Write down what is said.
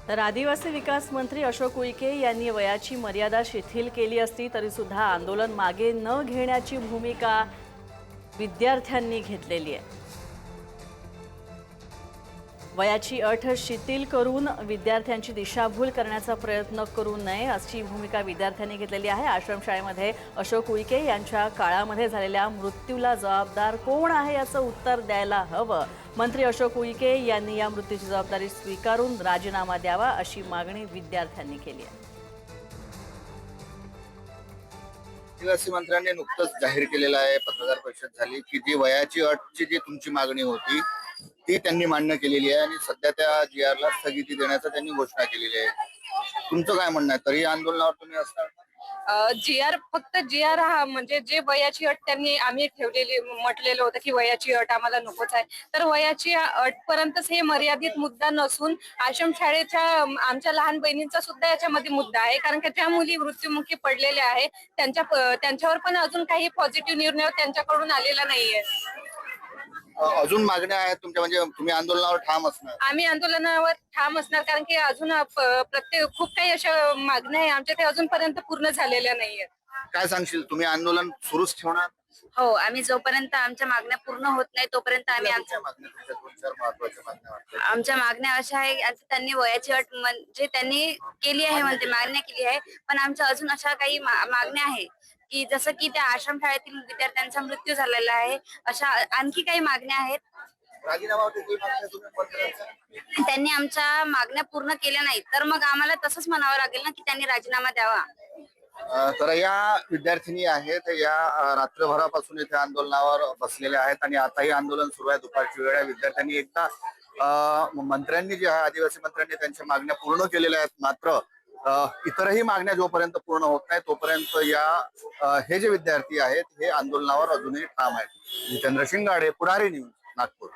तर आदिवासी विकास मंत्री अशोक उईके यांनी वयाची मर्यादा शिथिल केली असती तरी सुद्धा आंदोलन मागे न घेण्याची भूमिका विद्यार्थ्यांनी घेतलेली आहे। वयाची अट शिथिल करून विद्यार्थ्यांची दिशाभूल करण्याचा प्रयत्न करू नये अशी भूमिका विद्यार्थ्यांनी घेतलेली आहे। आश्रमशाळेमध्ये अशोक उईके यांच्या काळामध्ये झालेल्या मृत्यूला जबाबदार कोण आहे याचं उत्तर द्यायला हवं। मंत्री अशोक उईके यांनी या मृत्यूची जबाबदारी स्वीकारून राजीनामा द्यावा अशी मागणी विद्यार्थ्यांनी केली आहे। आदिवासी मंत्र्यांनी नुकतंच जाहीर केलेलं आहे, पत्रकार परिषद झाली की जी वयाची अटची जी तुमची मागणी होती ती त्यांनी मान्य केलेली आहे आणि सध्या त्या जीआरला स्थगिती देण्याचं त्यांनी घोषणा केलेली आहे। तुमचं काय म्हणणं आहे? तरी आंदोलनावर तुम्ही असणार? जीआर फक्त जीआर हा म्हणजे जे वयाची अट त्यांनी आम्ही ठेवलेली म्हटलेलं होतं की वयाची अट आम्हाला नकोच आहे, तर वयाची अटपर्यंतच हे मर्यादित मुद्दा नसून आश्रमशाळेच्या आमच्या लहान बहिणींचा सुद्धा याच्यामध्ये मुद्दा आहे। कारण की ज्या मुली मृत्युमुखी पडलेल्या आहे त्यांच्यावर पण अजून काही पॉझिटिव्ह निर्णय त्यांच्याकडून आलेला नाहीये। अजून मागण्या आहेत तुमच्या, म्हणजे तुम्ही आंदोलनावर ठाम असणार? आम्ही आंदोलनावर ठाम असणार, कारण की अजून प्रत्येक खूप काही अशा मागण्या आहे आमच्या, ते अजूनपर्यंत पूर्ण झालेल्या नाहीये। काय सांगशील? तुम्ही आंदोलन सुरूच ठेवणार? हो, आम्ही जोपर्यंत आमच्या मागण्या पूर्ण होत नाही तोपर्यंत आम्ही तुमच्या मागण्या, तुमच्या दोन चार महत्त्वाच्या मागण्या वाटतात. आमच्या मागण्या अशा आहे, आता त्यांनी वयाची अट म्हणजे त्यांनी केली आहे, म्हणते मागण्या केली आहे, पण आमच्या अजून अशा काही मागण्या आहे की जसं की त्या आश्रमशाळेतील विद्यार्थ्यांचा मृत्यू झालेला आहे, अशा आणखी काही मागण्या आहेत। राजीनामा तुम्ही मंत्र्यांचा? त्यांनी आमच्या मागण्या पूर्ण केल्या नाहीत तर मग आम्हाला तसंच म्हणावं लागेल ना की त्यांनी राजीनामा द्यावा। तर या विद्यार्थिनी आहेत, या रात्रभरापासून इथे आंदोलनावर बसलेल्या आहेत आणि आताही आंदोलन सुरू आहे। दुपारची वेळ आहे। विद्यार्थ्यांनी एकदा मंत्र्यांनी जे आदिवासी मंत्र्यांनी त्यांच्या मागण्या पूर्ण केलेल्या आहेत, मात्र इतरही मागण्या जोपर्यंत पूर्ण होत नाही तोपर्यंत हे जे विद्यार्थी आहेत हे आंदोलनावर अजूनही ठाम आहेत। जितेंद्र शिंगाडे, पुढारी न्यूज, नागपूर।